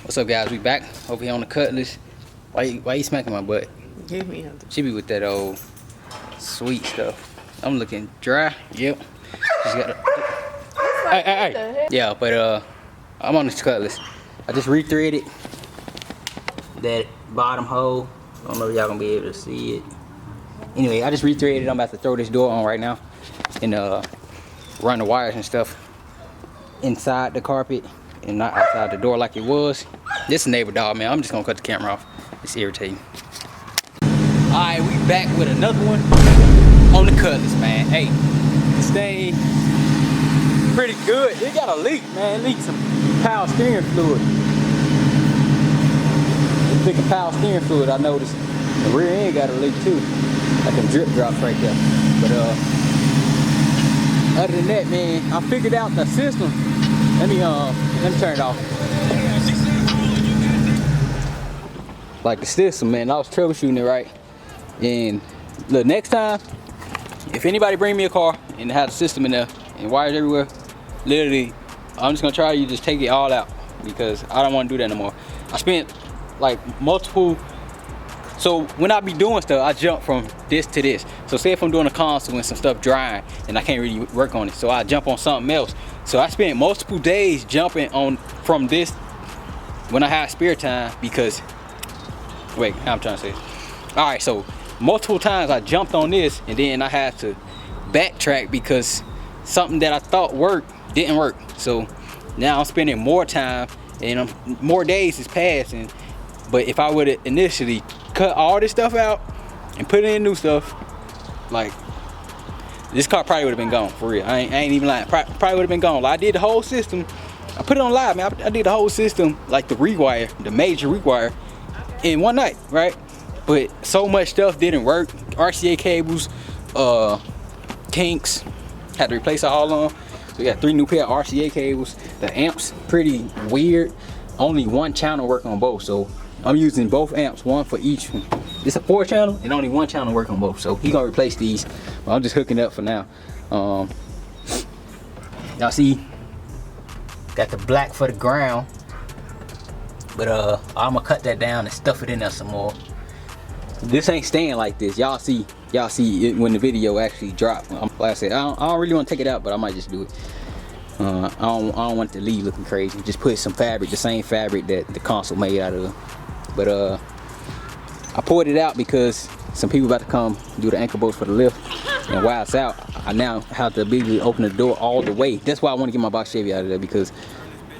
What's up, guys? We back over here on the Cutlass. Why you smacking my butt? Give me a... She be with that old sweet stuff. I'm looking dry. Yep. Just got hey. Yeah, but I'm on this Cutlass. I just rethreaded that bottom hole. I don't know if y'all gonna be able to see it. Anyway, I just rethreaded. I'm about to throw this door on right now and run the wires and stuff inside the carpet and not outside the door like it was. This is a neighbor dog, man. I'm just gonna cut the camera off. It's irritating. Alright, we back with another one on the Cutlass, man. Hey, this thing pretty good. It got a leak, man. It leaked some power steering fluid. It's thick of power steering fluid, I noticed. The rear end got a leak too. Like them drip drops right there. But other than that, man, I figured out the system. Let me turn it off. Like the system, man, I was troubleshooting it, right? And look, next time, if anybody bring me a car and have the system in there and wires everywhere, literally, I'm just gonna try to just take it all out because I don't want to do that no more. I spent like multiple. So when I be doing stuff, I jump from this to this. So say if I'm doing a console and some stuff drying and I can't really work on it, so I jump on something else. So I spent multiple days jumping on from this when I had spare time because, wait, how I'm trying to say it. All right, so multiple times I jumped on this and then I had to backtrack because something that I thought worked didn't work. So now I'm spending more time and more days is passing. But if I would have initially cut all this stuff out and put in new stuff, like this car probably would have been gone for real. I ain't even lying. Probably would have been gone. Like, I did the whole system. I put it on live, man. I did the whole system, like the rewire, the major rewire, in one night, right? But so much stuff didn't work. RCA cables, kinks, had to replace all of them. So we got 3 new pair of RCA cables. The amps pretty weird. Only one channel work on both, so I'm using both amps, one for each. It's a 4 channel and only one channel work on both, so he gonna replace these. But I'm just hooking up for now. Y'all see, got the black for the ground, but I'm gonna cut that down and stuff it in there some more. This ain't staying like this. Y'all see it when the video actually drop. Like I said, I don't really want to take it out, but I might just do it. I don't want the lead looking crazy. Just put some fabric, the same fabric that the console made out of. But I poured it out because some people about to come do the anchor bolts for the lift, and while it's out, I now have the ability to open the door all the way. That's why I want to get my box Chevy out of there, because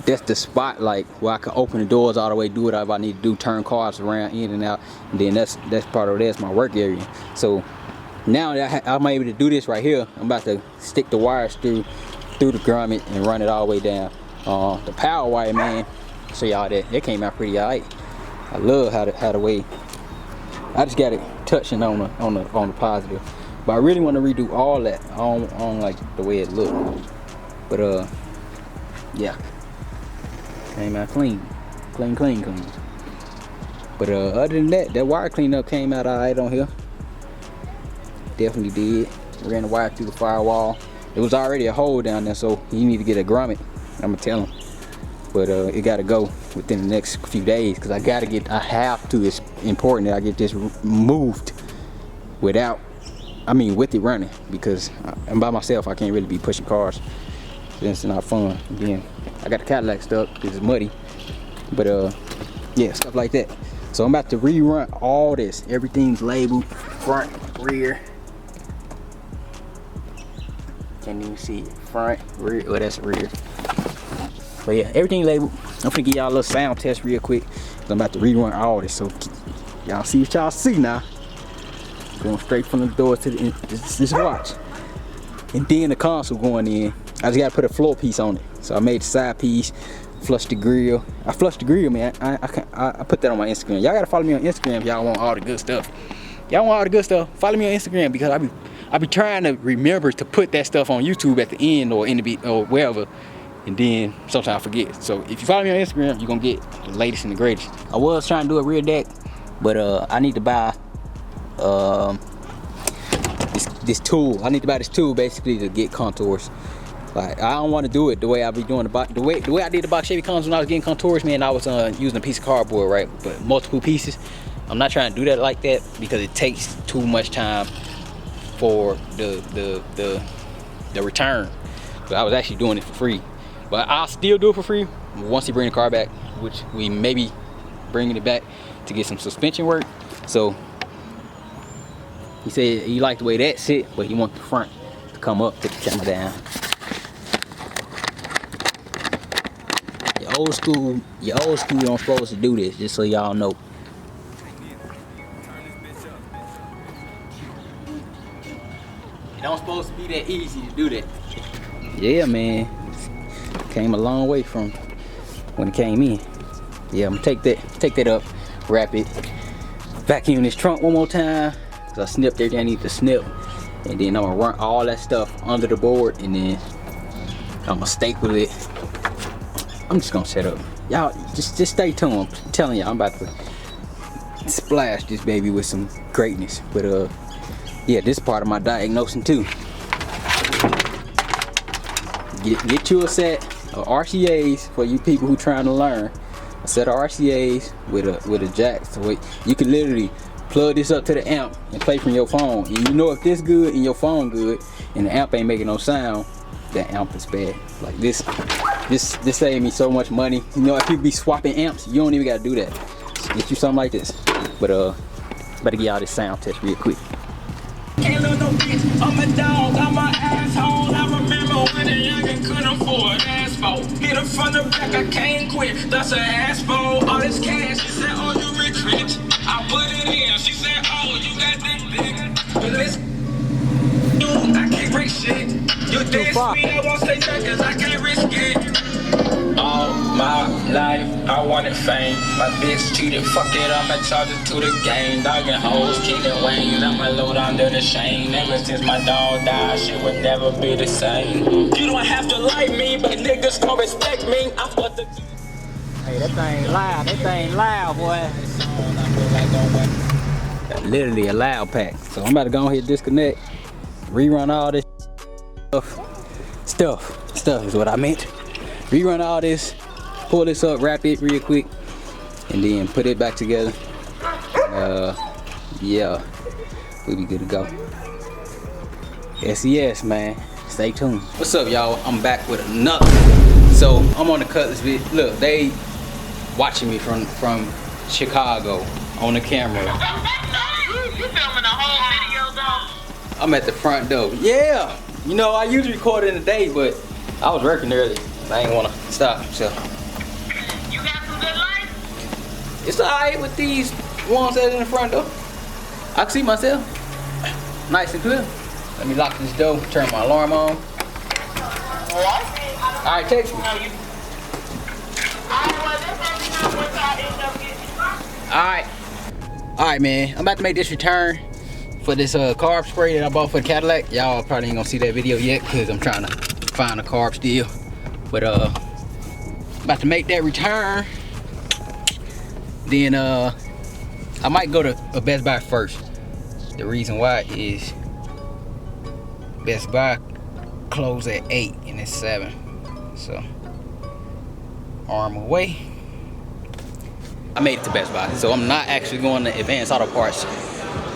that's the spot like where I can open the doors all the way, do whatever I need to do, turn cars around in and out, and then that's part of that's my work area. So now that I'm able to do this right here, I'm about to stick the wires through the grommet and run it all the way down. The power wire, man, show y'all that came out pretty alright. I love how the way I just got it touching on the positive, but I really want to redo all that. I don't like the way it looked, but yeah, came out clean. But other than that wire cleanup came out alright on here. Definitely did. Ran the wire through the firewall. It was already a hole down there, so you need to get a grommet. I'm gonna tell him, but it gotta go within the next few days because I have to. It's important that I get this moved with it running, because I'm by myself. I can't really be pushing cars. It's not fun. Again, I got the Cadillac stuck because it's muddy, but yeah, stuff like that. So I'm about to rerun all this. Everything's labeled, front, rear. Can't even see it. Front, rear. Oh, that's rear. But yeah, everything labeled. I'm gonna give y'all a little sound test real quick. I'm about to rerun all this, so y'all see what y'all see now. Going straight from the door to the this watch, and then the console going in. I just gotta put a floor piece on it. So I made the side piece, flushed the grill. I flushed the grill, man. I put that on my Instagram. Y'all gotta follow me on Instagram if y'all want all the good stuff. Y'all want all the good stuff? Follow me on Instagram, because I be trying to remember to put that stuff on YouTube at the end or in the or wherever, and then sometimes I forget. So if you follow me on Instagram, you're gonna get the latest and the greatest. I was trying to do a rear deck, but I need to buy this tool. I need to buy this tool basically to get contours. Like, I don't want to do it the way I be doing the box. The way I did the box Chevy cones when I was getting contours, man. I was using a piece of cardboard, right? But multiple pieces. I'm not trying to do that like that because it takes too much time for the return. But I was actually doing it for free. But I'll still do it for free once he bring the car back, which we may be bringing it back to get some suspension work. So he said he liked the way that sit, but he wants the front to come up, put the camera down. Your old school don't supposed to do this, just so y'all know. It don't supposed to be that easy to do that. Yeah, man. Came a long way from when it came in. Yeah, I'm gonna take that up, wrap it, vacuum this trunk one more time, cause I snipped everything I need to snip, and then I'm gonna run all that stuff under the board, and then I'm gonna staple it. I'm just gonna set up. Y'all just stay tuned. I'm telling y'all, I'm about to splash this baby with some greatness. But yeah, this is part of my diagnosing too. Get you a set of RCAs for you people who trying to learn. A set of RCAs with a jack, so you can literally plug this up to the amp and play from your phone. And you know if this good and your phone good and the amp ain't making no sound, that amp is bad. Like this saved me so much money. You know, if people be swapping amps, you don't even gotta do that. Just get you something like this. But better get y'all this sound test real quick. Can't love no bitch, I'm a dog, I'm an asshole. I remember when a youngin' couldn't afford asphalt. Hit her from the back, I can't quit, that's an asphalt. All this cash, she said, oh, you rich. I put it in, she said, oh, you got that big. But listen, I can't break shit. You diss me, I won't say that cause I can't risk it. All my life, I wanted fame. My bitch cheated, fuck it, I'ma charge it to the game. Dogging hoes, killing wings, I'ma load under the shame. Ever since my dog died, shit would never be the same. You don't have to like me, but niggas gon' respect me. I fucked the... Hey, that thing loud, boy. Literally a loud pack. So I'm about to go ahead and disconnect, rerun all this stuff is what I meant. Rerun all this, pull this up, wrap it real quick, and then put it back together. Yeah, we'll be good to go. SES, man, stay tuned. What's up, y'all? I'm back with another. So I'm on the Cutlass vid. Look, they watching me from Chicago on the camera. You filming a whole video though? I'm at the front door. Yeah, you know I usually record in the day, but I was working early. I ain't wanna stop, so. You got some good light? It's alright with these ones that in the front door. I can see myself nice and clear. Let me lock this door, turn my alarm on. Alright, text me. Alright, man. I'm about to make this return for this carb spray that I bought for the Cadillac. Y'all probably ain't gonna see that video yet because I'm trying to find a carb still. But about to make that return. Then I might go to a Best Buy first. The reason why is Best Buy closed at 8 and it's 7. So arm away. I made it to Best Buy, so I'm not actually going to Advanced Auto Parts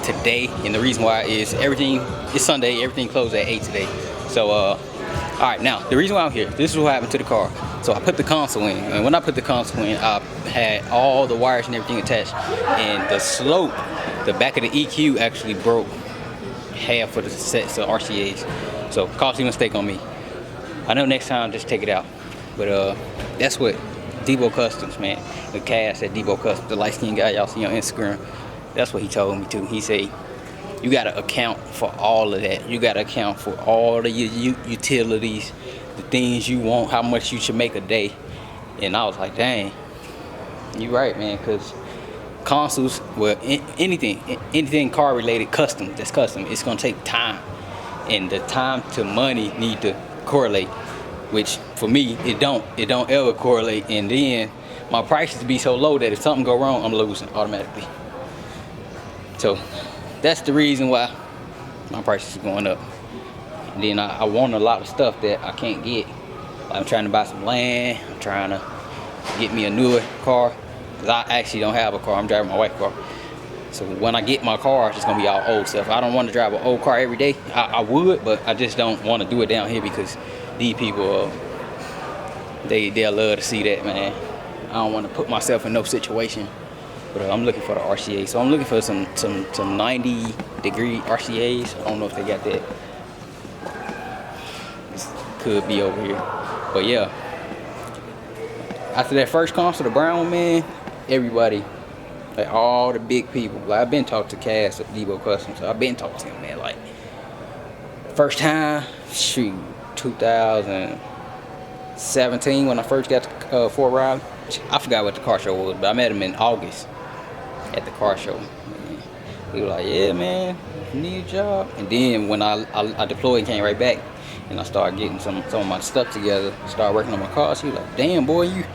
today. And the reason why is it's Sunday, everything closed at 8 today. So all right, now the reason why I'm here, this is what happened to the car. So I put the console in, and when I put the console in, I had all the wires and everything attached, and the slope, the back of the EQ actually broke half of the sets of RCAs. So costly mistake on me. I know next time just take it out. But that's what Debo Customs, man, the cast at Debo Customs, the light skinned guy y'all see on Instagram, that's what he told me too. He said, you gotta account for all of that. You gotta account for all of your utilities, the things you want, how much you should make a day. And I was like, dang, you right, man, because consoles, well, anything car related, custom, that's custom, it's gonna take time. And the time to money need to correlate, which for me, it don't ever correlate. And then my prices be so low that if something go wrong, I'm losing automatically. So that's the reason why my prices are going up. And then I want a lot of stuff that I can't get. I'm trying to buy some land. I'm trying to get me a newer car. Cause I actually don't have a car. I'm driving my wife's car. So when I get my car, it's gonna be all old stuff. I don't want to drive an old car every day. I would, but I just don't want to do it down here because these people, they'll love to see that, man. I don't want to put myself in no situation. But I'm looking for the RCA. So I'm looking for some 90-degree RCAs. I don't know if they got that. This could be over here. But yeah. After that first concert, the brown one, man, everybody, like all the big people, like I've been talking to Cass at Debo Custom, so I've been talking to him, man. Like first time, shoot, 2017 when I first got to Fort Riley. I forgot what the car show was, but I met him in August at the car show. And he was like, yeah, man, you need a job. And then when I deployed and came right back, and I started getting some of my stuff together, started working on my cars, he was like, damn, boy,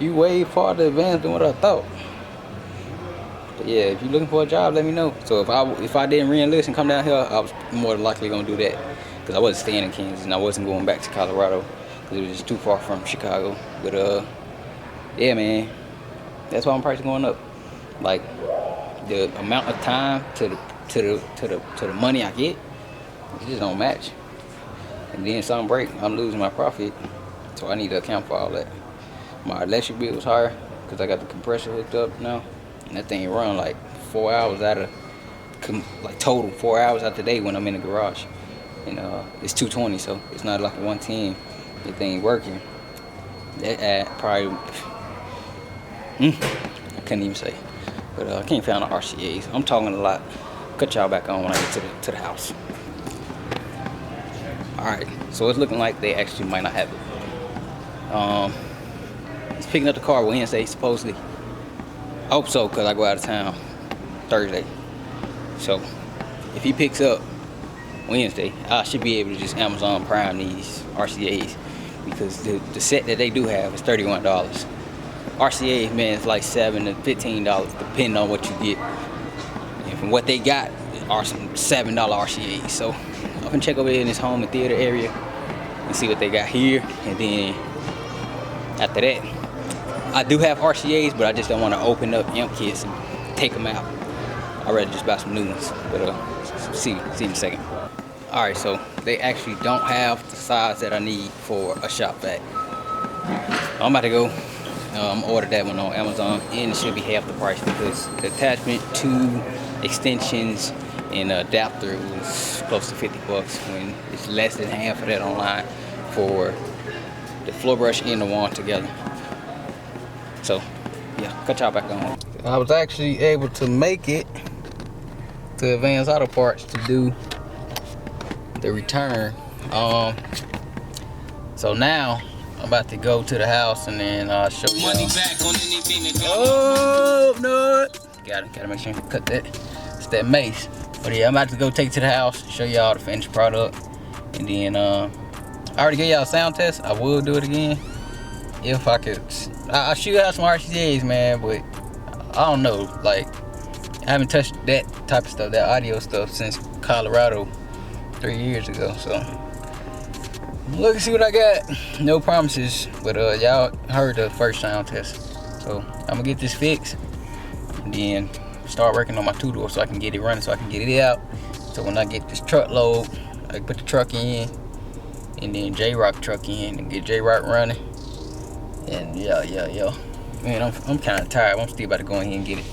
you way farther advanced than what I thought. But yeah, if you're looking for a job, let me know. So if I didn't re-enlist and come down here, I was more than likely gonna do that, because I wasn't staying in Kansas and I wasn't going back to Colorado because it was just too far from Chicago. But yeah, man, that's why I'm pricing going up. Like the amount of time to the money I get, it just don't match. And then something break, I'm losing my profit, so I need to account for all that. My electric bill was higher because I got the compressor hooked up now, and that thing run like 4 hours out of, like total 4 hours out the day when I'm in the garage. And it's 220, so it's not like a 110. The thing working. That probably, I couldn't even say. But I can't find the RCAs. I'm talking a lot. Cut y'all back on when I get to the house. Alright, so it's looking like they actually might not have it. He's picking up the car Wednesday, supposedly. I hope so, because I go out of town Thursday. So, if he picks up Wednesday, I should be able to just Amazon Prime these RCAs, because the set that they do have is $31. RCAs, man, it's like $7 to $15, depending on what you get. And from what they got are some $7 RCAs. So, I'm gonna check over here in this home and theater area and see what they got here, and then after that, I do have RCAs, but I just don't want to open up imp kits and take them out. I'd rather just buy some new ones. But see in a second. All right, so they actually don't have the size that I need for a shop vac. I'm about to go order that one on Amazon, and it should be half the price because the attachment, 2 extensions, and adapter was close to 50 bucks when it's less than half of that online for the floor brush and the wand together. So yeah, cut y'all back on. I was actually able to make it to Advanced Auto Parts to do the return. So now I'm about to go to the house and then I'll show you. Oh no! Gotta make sure you cut that. It's that mace. But yeah, I'm about to go take it to the house, show y'all the finished product, and then I already gave y'all a sound test. I will do it again if I could. I should have some RCAs, man, but I don't know. Like, I haven't touched that type of stuff, that audio stuff, since Colorado 3 years ago. So look and see what I got. No promises, but y'all heard the first sound test. So I'm gonna get this fixed and then start working on my 2-door so I can get it running, so I can get it out. So when I get this truck load, I can put the truck in, and then J-Rock truck in, and get J-Rock running. And yeah. Man, I'm kind of tired. I'm still about to go in here and get it.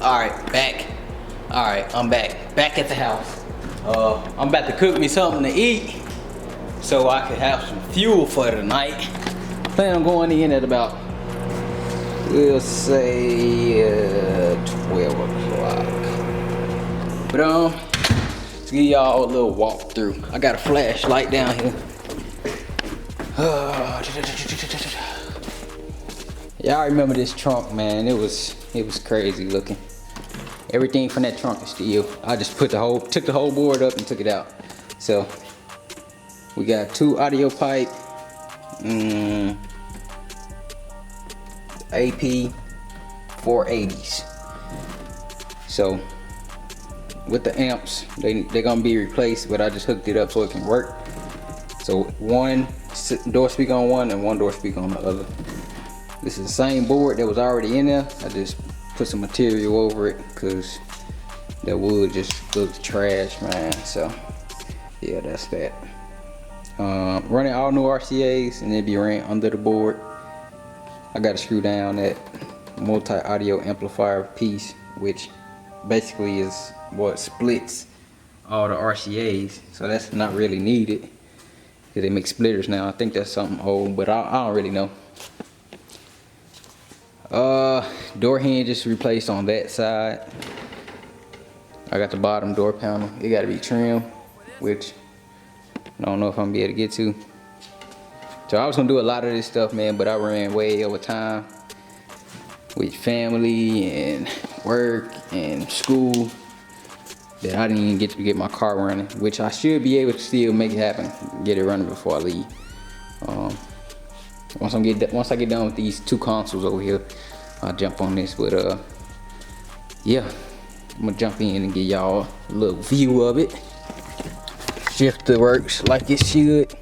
Alright, back. Alright, I'm back. Back at the house. I'm about to cook me something to eat so I can have some fuel for tonight. Plan on going in at about, we'll say 12 o'clock. But let's give y'all a little walkthrough. I got a flashlight down here. Y'all remember this trunk, man? It was crazy looking. Everything from that trunk is steel. I just took the whole board up and took it out. So we got 2 audio pipe, AP 480s. So with the amps, they're gonna be replaced, but I just hooked it up so it can work. So one door speaker on one and one door speaker on the other. This is the same board that was already in there. I just put some material over it because that wood just looks trash, man. So yeah, that's that. Running all new RCAs and it be ran under the board. I got to screw down that multi-audio amplifier piece, which basically is what splits all the RCAs. So that's not really needed because they make splitters now. I think that's something old, but I don't really know. Door hinges replaced on that side. I got the bottom door panel. It got to be trimmed, which I don't know if I'm gonna be able to get to. So I was gonna do a lot of this stuff, man, but I ran way over time with family and work and school that I didn't even get to get my car running, which I should be able to still make it happen, get it running before I leave. Once I get done with these 2 consoles over here, I'll jump on this. But yeah, I'm gonna jump in and give y'all a little view of it. Shifter works like it should.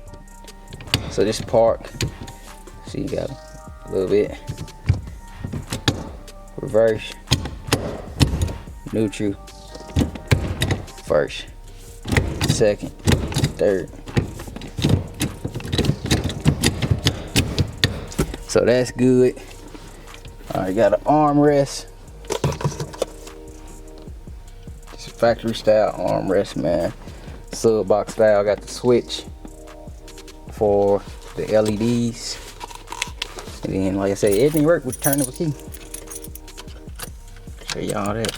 So this park, so you got a little bit reverse, neutral, first, second, third. So that's good. Alright, got an armrest. It's a factory style armrest, man. Sub box style. Got the switch for the LEDs. And then, like I say, everything worked with turn of a key. Show y'all that.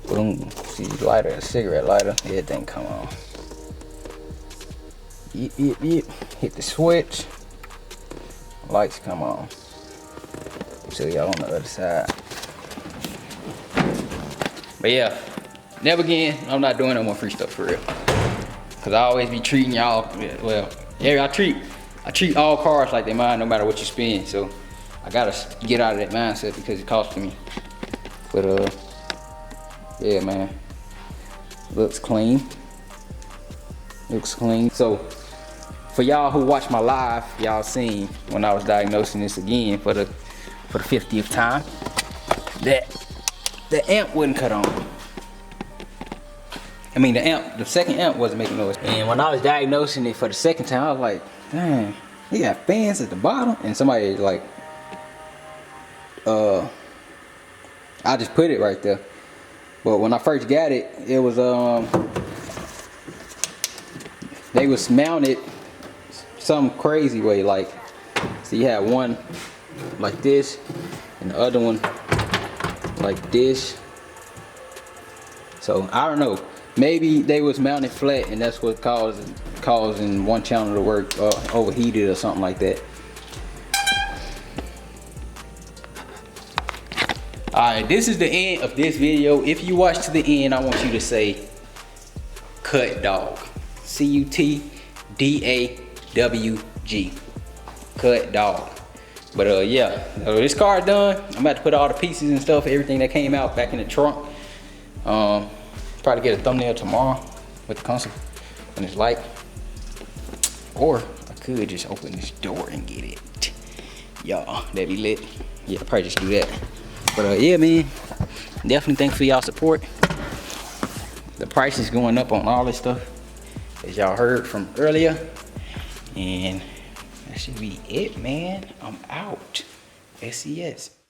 Boom. See, lighter, a cigarette lighter, everything come on. Yep, yep, yep. Hit the switch. Lights come on. Show y'all on the other side. But yeah, never again. I'm not doing no more free stuff for real. Cause I always be treating y'all, well, yeah, I treat all cars like they mine, no matter what you spend. So I gotta get out of that mindset because it costs me. But yeah, man, looks clean. Looks clean. So for y'all who watch my live, y'all seen when I was diagnosing this again for the 50th time, that the amp wouldn't cut on. I mean, the second amp wasn't making noise. And when I was diagnosing it for the second time, I was like, dang, you got fans at the bottom? And somebody like, I just put it right there. But when I first got it, it was, they was mounted some crazy way. Like, so you had one like this, and the other one like this. So I don't know, maybe they was mounted flat and that's what causing one channel to work overheated or something like that. Alright, this is the end of this video. If you watch to the end, I want you to say cut dog. C-U-T-D-A-W-G. Cut dog. But yeah, this car done. I'm about to put all the pieces and stuff, everything that came out back in the trunk. Probably get a thumbnail tomorrow with the console when it's light. Or I could just open this door and get it. Y'all, that'd be lit. Yeah, I'll probably just do that. But yeah, man, definitely thanks for y'all support. The price is going up on all this stuff, as y'all heard from earlier. And that should be it, man. I'm out. SES.